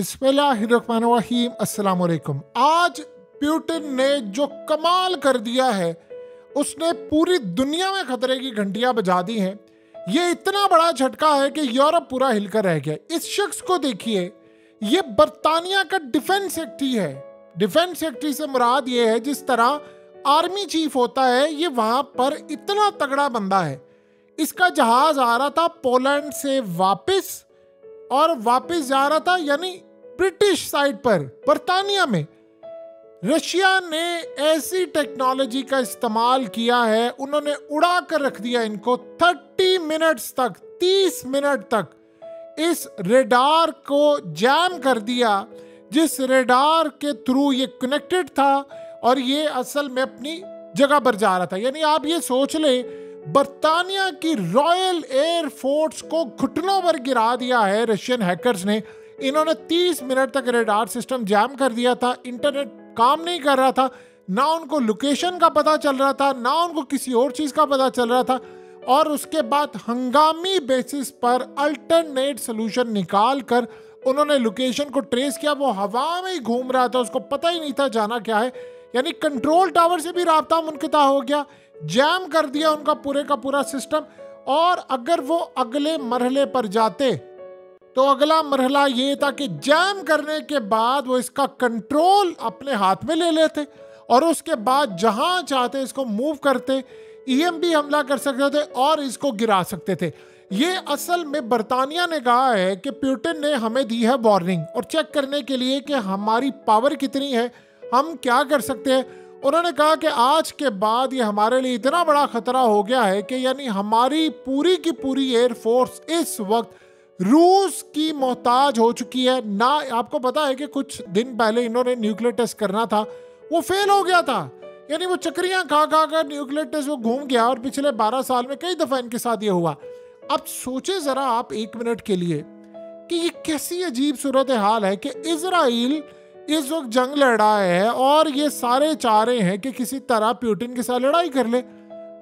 बिस्मिल्लाहिर्रहमानिर्रहीम, अस्सलाम वालेकुम। आज पुतिन ने जो कमाल कर दिया है, उसने पूरी दुनिया में खतरे की घंटियां बजा दी हैं। ये इतना बड़ा झटका है कि यूरोप पूरा हिलकर रह गया। इस शख्स को देखिए, ये बर्तानिया का डिफेंस सेक्रेटरी है। डिफेंस सेक्रेटरी से मुराद ये है जिस तरह आर्मी चीफ होता है, ये वहां पर इतना तगड़ा बंदा है। इसका जहाज आ रहा था पोलैंड से वापस, और वापस जा रहा था यानी ब्रिटिश साइड पर बर्तानिया में। रशिया ने ऐसी टेक्नोलॉजी का इस्तेमाल किया है, उन्होंने उड़ा कर रख दिया इनको 30 मिनट्स तक, 30 मिनट तक इस रेडार को जैम कर दिया, जिस रेडार के थ्रू ये कनेक्टेड था और ये असल में अपनी जगह पर जा रहा था। यानी आप ये सोच ले, बर्तानिया की रॉयल एयर फोर्स को घुटनों पर गिरा दिया है रशियन हैकर्स ने। इन्होंने 30 मिनट तक रेडार सिस्टम जैम कर दिया था, इंटरनेट काम नहीं कर रहा था, ना उनको लोकेशन का पता चल रहा था, ना उनको किसी और चीज का पता चल रहा था। और उसके बाद हंगामी बेसिस पर अल्टरनेट सोल्यूशन निकाल कर उन्होंने लोकेशन को ट्रेस किया। वो हवा में ही घूम रहा था, उसको पता ही नहीं था जाना क्या है। यानी कंट्रोल टावर से भी राब्ता मुनक़ता हो गया, जैम कर दिया उनका पूरे का पूरा सिस्टम। और अगर वो अगले मरहले पर जाते तो अगला मरहला ये था कि जैम करने के बाद वो इसका कंट्रोल अपने हाथ में ले लेते और उसके बाद जहां चाहते इसको मूव करते, ईएमपी हमला कर सकते थे और इसको गिरा सकते थे। ये असल में बर्तानिया ने कहा है कि पुतिन ने हमें दी है वार्निंग, और चेक करने के लिए कि हमारी पावर कितनी है, हम क्या कर सकते हैं। उन्होंने कहा कि आज के बाद ये हमारे लिए इतना बड़ा खतरा हो गया है कि यानी हमारी पूरी की पूरी एयरफोर्स इस वक्त रूस की मोहताज हो चुकी है। ना आपको पता है कि कुछ दिन पहले इन्होंने न्यूक्लियर टेस्ट करना था, वो फेल हो गया था। यानी वो चक्रियां खा खा कर न्यूक्लियर टेस्ट वो घूम गया, और पिछले 12 साल में कई दफा इनके साथ ये हुआ। अब सोचे जरा आप एक मिनट के लिए कि ये कैसी अजीब सूरत हाल है कि इजराइल इस वक्त जंग लड़ रहा है और ये सारे चाह रहे हैं कि किसी तरह पुतिन के साथ लड़ाई कर ले।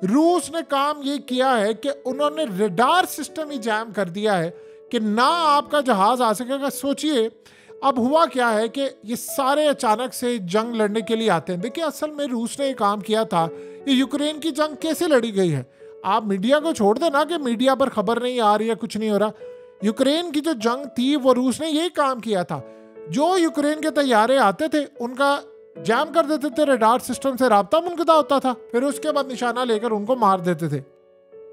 रूस ने काम ये किया है कि उन्होंने रेडार सिस्टम ही जैम कर दिया है कि ना आपका जहाज आ सकेगा। सोचिए अब हुआ क्या है कि ये सारे अचानक से जंग लड़ने के लिए आते हैं। देखिए असल में रूस ने ये काम किया था, ये यूक्रेन की जंग कैसे लड़ी गई है। आप मीडिया को छोड़ देना कि मीडिया पर खबर नहीं आ रही है, कुछ नहीं हो रहा। यूक्रेन की जो जंग थी वो रूस ने यही काम किया था। जो यूक्रेन के तैयारे आते थे उनका जैम कर देते थे, रेडार सिस्टम से राब्ता मुनक़ता होता था, फिर उसके बाद निशाना लेकर उनको मार देते थे।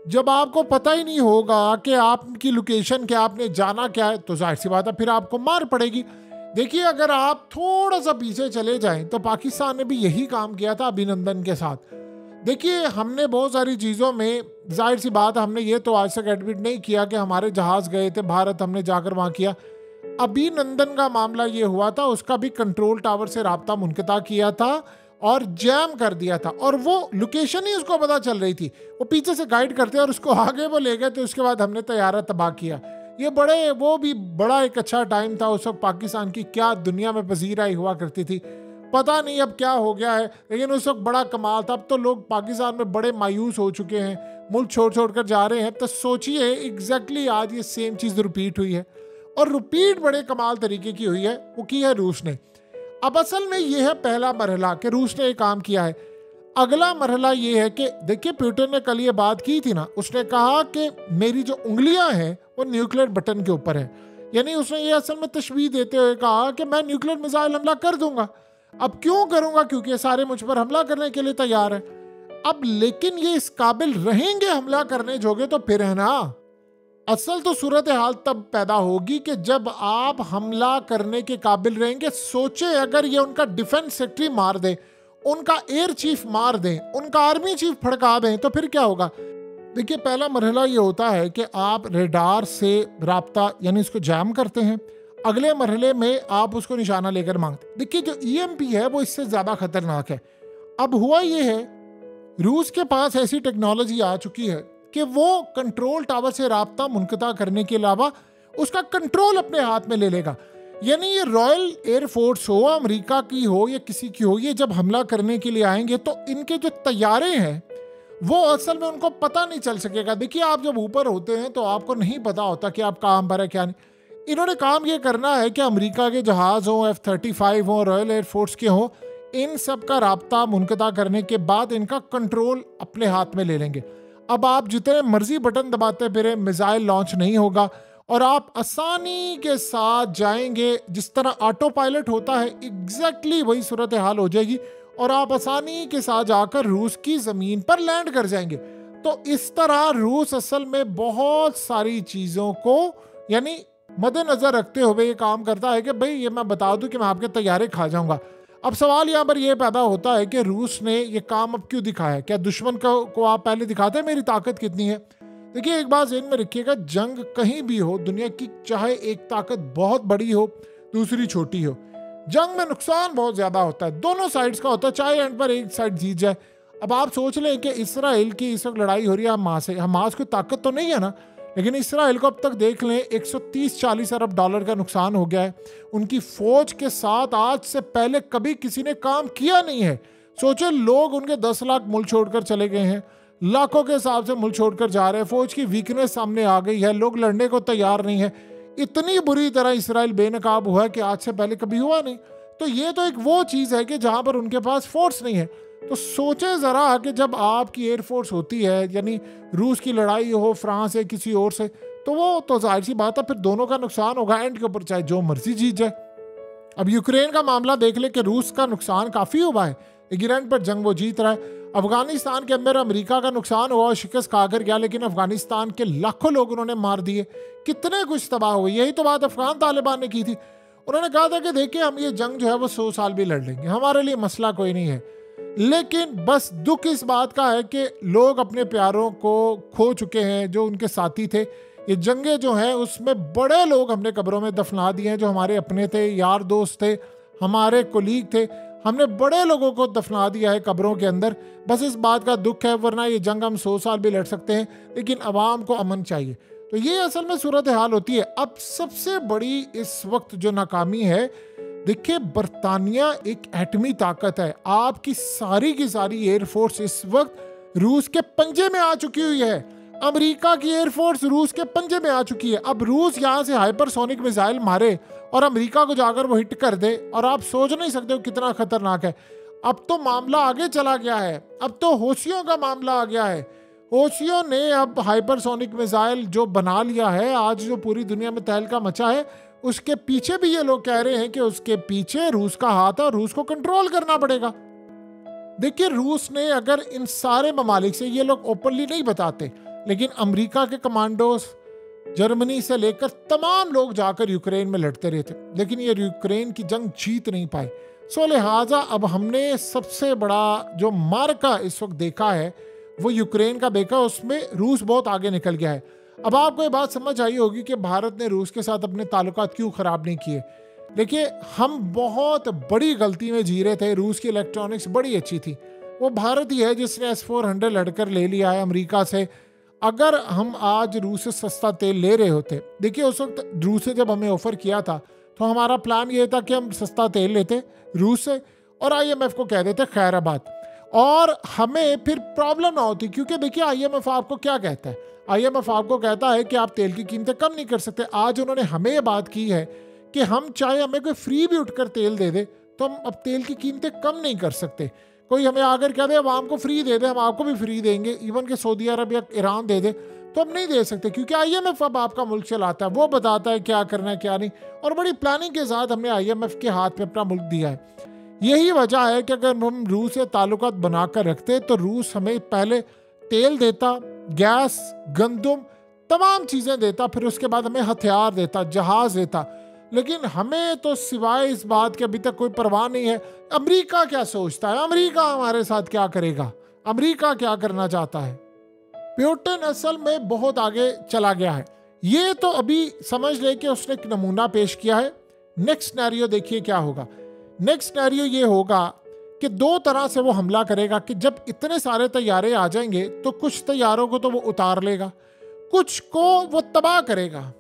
जब आपको पता ही नहीं होगा कि आपकी लोकेशन क्या, आपने जाना क्या है, तो जाहिर सी बात है फिर आपको मार पड़ेगी। देखिए अगर आप थोड़ा सा पीछे चले जाएं तो पाकिस्तान ने भी यही काम किया था अभिनंदन के साथ। देखिए हमने बहुत सारी चीज़ों में, जाहिर सी बात है हमने ये तो आज तक एडमिट नहीं किया कि हमारे जहाज़ गए थे भारत, हमने जाकर वहाँ किया। अभिनंदन का मामला ये हुआ था, उसका भी कंट्रोल टावर से राब्ता मुनक़ता किया था और जैम कर दिया था, और वो लोकेशन ही उसको पता चल रही थी। वो पीछे से गाइड करते और उसको आगे वो ले गए, तो उसके बाद हमने तैयारा तबाह किया। ये वो भी बड़ा एक अच्छा टाइम था उस वक्त पाकिस्तान की, क्या दुनिया में पजीराई हुआ करती थी। पता नहीं अब क्या हो गया है, लेकिन उस वक्त बड़ा कमाल था। अब तो लोग पाकिस्तान में बड़े मायूस हो चुके हैं, मुल्क छोड़ छोड़ कर जा रहे हैं। तो सोचिए एग्जैक्टली आज ये सेम चीज़ रिपीट हुई है, और रिपीट बड़े कमाल तरीके की हुई है। वो की है रूस ने। अब असल में ये है पहला मरहला कि रूस ने ये काम किया है। अगला मरहला ये है कि देखिए पुतिन ने कल ये बात की थी ना, उसने कहा कि मेरी जो उंगलियां हैं वो न्यूक्लियर बटन के ऊपर है। यानी उसने ये असल में तशबीह देते हुए कहा कि मैं न्यूक्लियर मिसाइल हमला कर दूंगा। अब क्यों करूंगा, क्योंकि ये सारे मुझ पर हमला करने के लिए तैयार है। अब लेकिन ये इस काबिल रहेंगे हमला करने जोगे तो फिर है ना। असल तो सूरत हाल तब पैदा होगी कि जब आप हमला करने के काबिल रहेंगे। सोचे अगर ये उनका डिफेंस सेक्रेटरी मार दे, उनका एयर चीफ मार दें, उनका आर्मी चीफ फड़का दें, तो फिर क्या होगा। देखिए पहला मरहला ये होता है कि आप रेडार से राब्ता यानी इसको जैम करते हैं। अगले मरहले में आप उसको निशाना लेकर मांगते। देखिए जो ईएमपी है वो इससे ज़्यादा खतरनाक है। अब हुआ ये है, रूस के पास ऐसी टेक्नोलॉजी आ चुकी है कि वो कंट्रोल टावर से राब्ता मुनक़ता करने के अलावा उसका कंट्रोल अपने हाथ में ले लेगा। यानी ये रॉयल एयरफोर्स हो, अमेरिका की हो या किसी की हो, ये जब हमला करने के लिए आएंगे तो इनके जो तैयारे हैं वो असल में उनको पता नहीं चल सकेगा। देखिए आप जब ऊपर होते हैं तो आपको नहीं पता होता कि आप कहाँ पर है क्या नहीं। इन्होंने काम ये करना है कि अमेरिका के जहाज हों, F-35 हों, रॉयल एयरफोर्स के हों, इन सब का राब्ता मुनक़ता करने के बाद इनका कंट्रोल अपने हाथ में ले लेंगे। अब आप जितने मर्जी बटन दबाते फिरे, मिसाइल लॉन्च नहीं होगा और आप आसानी के साथ जाएंगे। जिस तरह ऑटो पायलट होता है, एग्जैक्टली वही सूरत हाल हो जाएगी और आप आसानी के साथ जाकर रूस की ज़मीन पर लैंड कर जाएंगे। तो इस तरह रूस असल में बहुत सारी चीज़ों को यानी मद्देनजर रखते हुए ये काम करता है कि भाई ये मैं बता दूं कि मैं आपके तैयारे खा जाऊंगा। अब सवाल यहाँ पर यह पैदा होता है कि रूस ने ये काम अब क्यों दिखाया? क्या दुश्मन को आप पहले दिखाते हैं मेरी ताकत कितनी है? देखिए, एक बात ज़हन में रखिएगा, जंग कहीं भी हो दुनिया की, चाहे एक ताकत बहुत बड़ी हो दूसरी छोटी हो, जंग में नुकसान बहुत ज़्यादा होता है, दोनों साइड्स का होता है, चाहे एंड पर एक साइड जीत जाए। अब आप सोच लें कि इसराइल की इस वक्त लड़ाई हो रही है हमास से, हमास की ताकत तो नहीं है ना, लेकिन इसराइल को अब तक देख लें 130-40 अरब डॉलर का नुकसान हो गया है। उनकी फौज के साथ आज से पहले कभी किसी ने काम किया नहीं है। सोचे, लोग उनके 10 लाख मुल्क छोड़कर चले गए हैं, लाखों के हिसाब से मुल्क छोड़कर जा रहे हैं, फौज की वीकनेस सामने आ गई है, लोग लड़ने को तैयार नहीं है। इतनी बुरी तरह इसराइल बेनकाब हुआ है कि आज से पहले कभी हुआ नहीं। तो ये तो एक वो चीज़ है कि जहाँ पर उनके पास फोर्स नहीं है। तो सोचे ज़रा कि जब आपकी एयरफोर्स होती है, यानी रूस की लड़ाई हो फ्रांस या किसी और से, तो वो तो जाहिर सी बात है फिर दोनों का नुकसान होगा एंड के ऊपर, चाहे जो मर्जी जीत जाए। अब यूक्रेन का मामला देख ले कि रूस का नुकसान काफ़ी हुआ है, लेकिन एंड पर जंग वो जीत रहा है। अफगानिस्तान के अंदर अमेरिका का नुकसान हुआ और शिकस्त खाकर गया, लेकिन अफगानिस्तान के लाखों लोग उन्होंने मार दिए, कितने कुछ तबाह हुए। यही तो बात अफगान तालिबान ने की थी। उन्होंने कहा था कि देखिए, हम ये जंग जो है वो 100 साल भी लड़ लेंगे, हमारे लिए मसला कोई नहीं है। लेकिन बस दुख इस बात का है कि लोग अपने प्यारों को खो चुके हैं, जो उनके साथी थे। ये जंगें जो हैं उसमें बड़े लोग हमने कब्रों में दफना दिए हैं, जो हमारे अपने थे, यार दोस्त थे, हमारे कोलीग थे, हमने बड़े लोगों को दफना दिया है कब्रों के अंदर। बस इस बात का दुख है, वरना ये जंग हम 100 साल भी लड़ सकते हैं, लेकिन अवाम को अमन चाहिए। तो ये असल में सूरत हाल होती है। अब सबसे बड़ी इस वक्त जो नाकामी है, देखिए, बरतानिया एक एटमी ताकत है, आपकी सारी की सारी एयरफोर्स इस वक्त रूस के पंजे में आ चुकी हुई है। अमेरिका की एयरफोर्स रूस के पंजे में आ चुकी है। अब रूस यहाँ से हाइपरसोनिक मिसाइल मारे और अमेरिका को जाकर वो हिट कर दे, और आप सोच नहीं सकते हो कितना खतरनाक है। अब तो मामला आगे चला गया है, अब तो होशियों का मामला आ गया है। होशियों ने अब हाइपरसोनिक मिसाइल जो बना लिया है, आज जो पूरी दुनिया में तहलका मचा है, उसके पीछे भी ये लोग कह रहे हैं कि उसके पीछे रूस का हाथ है और रूस को कंट्रोल करना पड़ेगा। देखिए, रूस ने अगर इन सारे ममालिक से, ये लोग ओपनली नहीं बताते, लेकिन अमेरिका के कमांडोज, जर्मनी से लेकर तमाम लोग जाकर यूक्रेन में लड़ते रहे थे, लेकिन ये यूक्रेन की जंग जीत नहीं पाए। सो लिहाजा अब हमने सबसे बड़ा जो मार्का इस वक्त देखा है वो यूक्रेन का देखा, उसमें रूस बहुत आगे निकल गया है। अब आपको ये बात समझ आई होगी कि भारत ने रूस के साथ अपने ताल्लुकात क्यों ख़राब नहीं किए। देखिए, हम बहुत बड़ी गलती में जी रहे थे। रूस की इलेक्ट्रॉनिक्स बड़ी अच्छी थी, वो भारत ही है जिसने S-400 लड़कर ले लिया है अमेरिका से। अगर हम आज रूस से सस्ता तेल ले रहे होते, देखिए उस वक्त रूस से जब हमें ऑफ़र किया था तो हमारा प्लान ये था कि हम सस्ता तेल लेते रूस से और IMF को कह देते खैराबाद, और हमें फिर प्रॉब्लम ना होती। क्योंकि देखिए, IMF आपको क्या कहता है, IMF आपको कहता है कि आप तेल की कीमतें कम नहीं कर सकते। आज उन्होंने हमें ये बात की है कि हम चाहे हमें कोई फ्री भी उठकर तेल दे दे तो हम अब तेल की कीमतें कम नहीं कर सकते। कोई हमें आकर कह दे अब आपको फ्री दे दे, हम आपको भी फ्री देंगे, इवन कि सऊदी अरब या ईरान दे दे, तो हम नहीं दे सकते, क्योंकि IMF अब आपका मुल्क चलाता है, वो बताता है क्या करना है क्या नहीं, और बड़ी प्लानिंग के साथ हमने IMF के हाथ में अपना मुल्क दिया है। यही वजह है कि अगर हम रूस से ताल्लुकात बनाकर रखते तो रूस हमें पहले तेल देता, गैस, गंदम, तमाम चीज़ें देता, फिर उसके बाद हमें हथियार देता, जहाज़ देता। लेकिन हमें तो सिवाय इस बात के अभी तक कोई परवाह नहीं है अमेरिका क्या सोचता है, अमेरिका हमारे साथ क्या करेगा, अमेरिका क्या करना चाहता है। प्यूटिन असल में बहुत आगे चला गया है। ये तो अभी समझ ले कि उसने एक नमूना पेश किया है। नेक्स्ट सिनेरियो देखिए क्या होगा। नेक्स्ट सिनेरियो ये होगा कि दो तरह से वो हमला करेगा कि जब इतने सारे तैयारे आ जाएंगे तो कुछ तैयारों को तो वो उतार लेगा, कुछ को वो तबाह करेगा।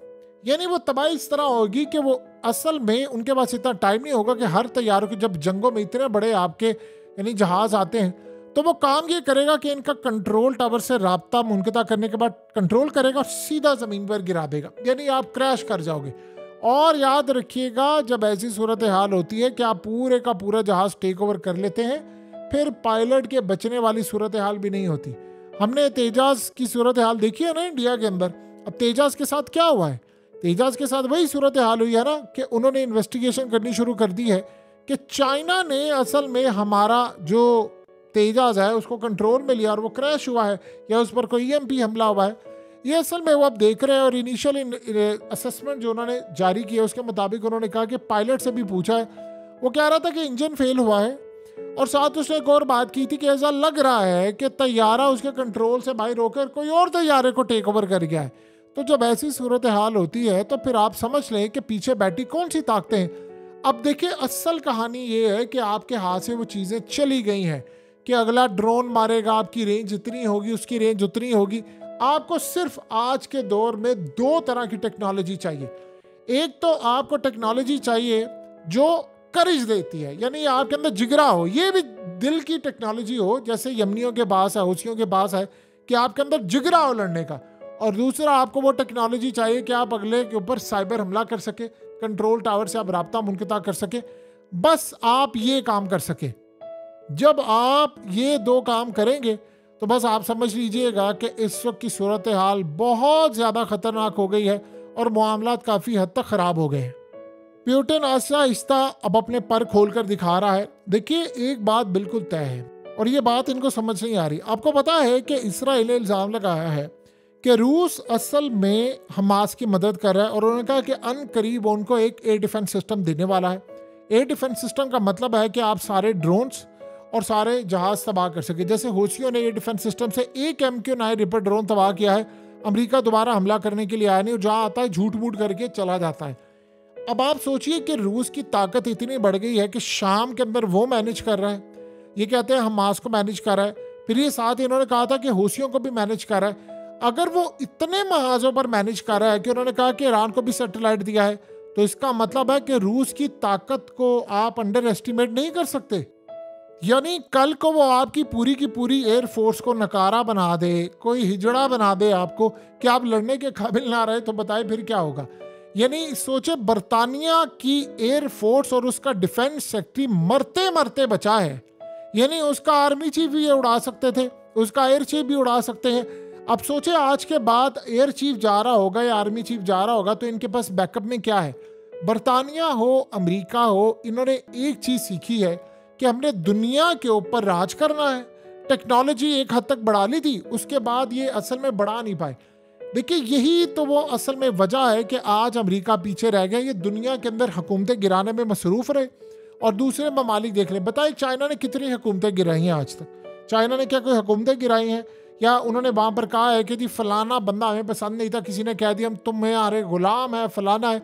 यानी वो तबाही इस तरह होगी कि वो असल में उनके पास इतना टाइम नहीं होगा कि हर तैयारों के, जब जंगों में इतने बड़े आपके यानी जहाज आते हैं, तो वो काम ये करेगा कि इनका कंट्रोल टावर से राब्ता मुनक़ता करने के बाद कंट्रोल करेगा और सीधा ज़मीन पर गिरा देगा, यानी आप क्रैश कर जाओगे। और याद रखिएगा, जब ऐसी सूरत हाल होती है कि आप पूरे का पूरा जहाज टेक ओवर कर लेते हैं, फिर पायलट के बचने वाली सूरत हाल भी नहीं होती। हमने तेजास की सूरत हाल देखी है ना इंडिया के अंदर। अब तेजास के साथ क्या हुआ है? तेजास के साथ वही सूरत हाल हुई है ना कि उन्होंने इन्वेस्टिगेशन करनी शुरू कर दी है कि चाइना ने असल में हमारा जो तेजास है उसको कंट्रोल में लिया और वो क्रैश हुआ है, या उस पर कोई EMP हमला हुआ है। ये असल में वो आप देख रहे हैं। और इनिशियल असेसमेंट जो उन्होंने जारी किया उसके मुताबिक उन्होंने कहा कि पायलट से भी पूछा है, वो कह रहा था कि इंजन फेल हुआ है। और साथ उसने एक और बात की थी कि ऐसा लग रहा है कि तैयारा उसके कंट्रोल से बाहर होकर कोई और तैयारे को टेक ओवर कर गया है। तो जब ऐसी सूरत हाल होती है तो फिर आप समझ लें कि पीछे बैठी कौन सी ताकतें हैं। अब देखिए, असल कहानी ये है कि आपके हाथ से वो चीज़ें चली गई हैं कि अगला ड्रोन मारेगा, आपकी रेंज इतनी होगी, उसकी रेंज उतनी होगी। आपको सिर्फ आज के दौर में 2 तरह की टेक्नोलॉजी चाहिए। एक तो आपको टेक्नोलॉजी चाहिए जो करेज देती है, यानी आपके अंदर जिगरा हो, ये भी दिल की टेक्नोलॉजी हो, जैसे यमनियों के पास है, हौसियों के पास है, कि आपके अंदर जिगरा हो लड़ने का। और दूसरा, आपको वो टेक्नोलॉजी चाहिए कि आप अगले के ऊपर साइबर हमला कर सके, कंट्रोल टावर से आप राब्ता मुनक़ता कर सके। बस आप ये काम कर सके। जब आप ये 2 काम करेंगे तो बस आप समझ लीजिएगा कि इस वक्त की सूरत हाल बहुत ज़्यादा ख़तरनाक हो गई है और मामलात काफ़ी हद तक ख़राब हो गए हैं। प्यूटन आहिस्ता आहिस्ता अब अपने पर खोल कर दिखा रहा है। देखिए, एक बात बिल्कुल तय है और ये बात इनको समझ नहीं आ रही। आपको पता है कि इसराइल ने इल्ज़ाम लगाया है कि रूस असल में हमास की मदद कर रहा है, और उन्होंने कहा कि अनकरीब उनको एक एयर डिफेंस सिस्टम देने वाला है। एयर डिफेंस सिस्टम का मतलब है कि आप सारे ड्रोन्स और सारे जहाज तबाह कर सके। जैसे हौसियों ने एयर डिफेंस सिस्टम से एक MQ-9 रिपर ड्रोन तबाह किया है, अमेरिका दोबारा हमला करने के लिए आया नहीं, और जहाँ आता है झूठ मूठ करके चला जाता है। अब आप सोचिए कि रूस की ताकत इतनी बढ़ गई है कि शाम के अंदर वो मैनेज कर रहा है, ये कहते हैं हमास को मैनेज कर रहा है, फिर ये साथ ही इन्होंने कहा था कि हौसियों को भी मैनेज कर रहा है। अगर वो इतने महाजों पर मैनेज कर रहा है कि उन्होंने कहा कि ईरान को भी सैटेलाइट दिया है, तो इसका मतलब है कि रूस की ताकत को आप अंडर एस्टिमेट नहीं कर सकते। यानी कल को वो आपकी पूरी एयर फोर्स को नकारा बना दे, कोई हिजड़ा बना दे आपको कि आप लड़ने के काबिल ना रहे, तो बताए फिर क्या होगा। यानी सोचे, बरतानिया की एयर फोर्स और उसका डिफेंस सेक्रेटरी मरते मरते बचा है। यानी उसका आर्मी चीफ भी ये उड़ा सकते थे, उसका एयर चीफ भी उड़ा सकते हैं। अब सोचे, आज के बाद एयर चीफ जा रहा होगा या आर्मी चीफ जा रहा होगा तो इनके पास बैकअप में क्या है। बरतानिया हो, अमेरिका हो, इन्होंने एक चीज़ सीखी है कि हमने दुनिया के ऊपर राज करना है। टेक्नोलॉजी एक हद तक बढ़ा ली थी, उसके बाद ये असल में बढ़ा नहीं पाए। देखिए, यही तो वो असल में वजह है कि आज अमेरिका पीछे रह गया। ये दुनिया के अंदर हुकूमतें गिराने में मसरूफ़ रहे और दूसरे ममालिक देख लें। बताइए, चाइना ने कितनी हुकूमतें गिराई हैं आज तक? चाइना ने क्या कोई हुकूमतें गिराई हैं? या उन्होंने वहाँ पर कहा है कि जी फलाना बंदा हमें पसंद नहीं था, किसी ने कह दिया हम तुम्हारे गुलाम है, फलाना है।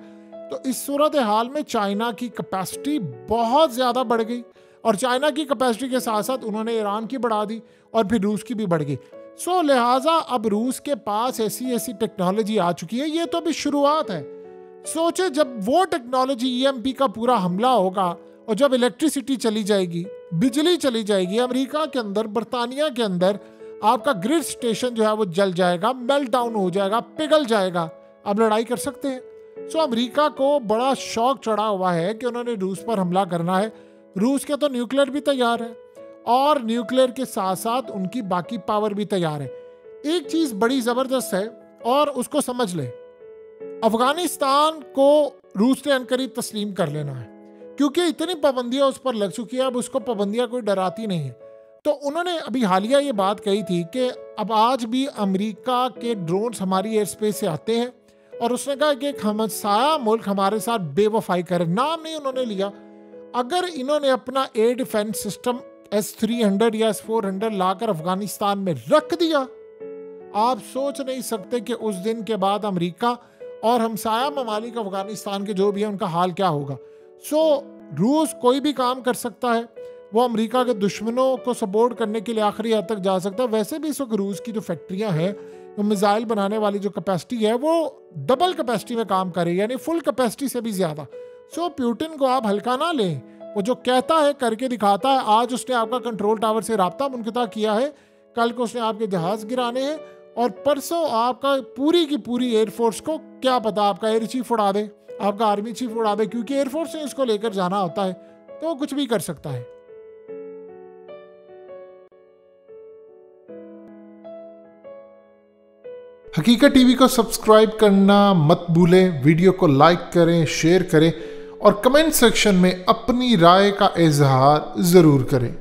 तो इस सूरत हाल में चाइना की कैपेसिटी बहुत ज़्यादा बढ़ गई, और चाइना की कैपेसिटी के साथ साथ उन्होंने ईरान की बढ़ा दी और फिर रूस की भी बढ़ गई। सो लिहाजा अब रूस के पास ऐसी टेक्नोलॉजी आ चुकी है। ये तो अभी शुरुआत है। सोचे, जब वो टेक्नोलॉजी EMP का पूरा हमला होगा और जब इलेक्ट्रिसिटी चली जाएगी, बिजली चली जाएगी, अमेरिका के अंदर, बरतानिया के अंदर आपका ग्रिड स्टेशन जो है वो जल जाएगा, मेल्ट डाउन हो जाएगा, पिघल जाएगा। अब लड़ाई कर सकते हैं। सो अमेरिका को बड़ा शौक चढ़ा हुआ है कि उन्होंने रूस पर हमला करना है। रूस के तो न्यूक्लियर भी तैयार है और न्यूक्लियर के साथ साथ उनकी बाकी पावर भी तैयार है। एक चीज़ बड़ी ज़बरदस्त है और उसको समझ ले, अफगानिस्तान को रूस ने अनकरीब तस्लीम कर लेना है, क्योंकि इतनी पाबंदियां उस पर लग चुकी है। अब उसको पाबंदियां कोई डराती नहीं है। तो उन्होंने अभी हालिया ये बात कही थी कि अब आज भी अमेरिका के ड्रोन्स हमारी एयर स्पेस से आते हैं, और उसने कहा कि एक हमसाया मुल्क हमारे साथ बेवफाई करे। नाम नहीं उन्होंने लिया। अगर इन्होंने अपना एयर डिफेंस सिस्टम S-300 या S-400 लाकर अफगानिस्तान में रख दिया, आप सोच नहीं सकते कि उस दिन के बाद अमेरिका और हमसाया ममालिक अफगानिस्तान के जो भी हैं उनका हाल क्या होगा। सो रूस कोई भी काम कर सकता है, वो अमेरिका के दुश्मनों को सपोर्ट करने के लिए आखिरी हद तक जा सकता है। वैसे भी इस वक्त रूस की जो फैक्ट्रियां हैं, वो मिसाइल बनाने वाली जो कैपेसिटी है वो डबल कैपेसिटी में काम करे, यानी फुल कैपेसिटी से भी ज़्यादा। सो प्यूटिन को आप हल्का ना लें, वो जो कहता है करके दिखाता है। आज उसने आपका कंट्रोल टावर से राब्ता मुनक़ता किया है, कल को उसने आपके जहाज़ गिराने हैं, और परसों आपका पूरी की पूरी एयरफोर्स को क्या पता आपका एयर चीफ उड़ा दे। आपका आर्मी चीफ उड़ा दे, क्योंकि एयरफोर्स ने इसको लेकर जाना होता है, तो वो कुछ भी कर सकता है। हकीकत टीवी को सब्सक्राइब करना मत भूलें, वीडियो को लाइक करें, शेयर करें और कमेंट सेक्शन में अपनी राय का इजहार ज़रूर करें।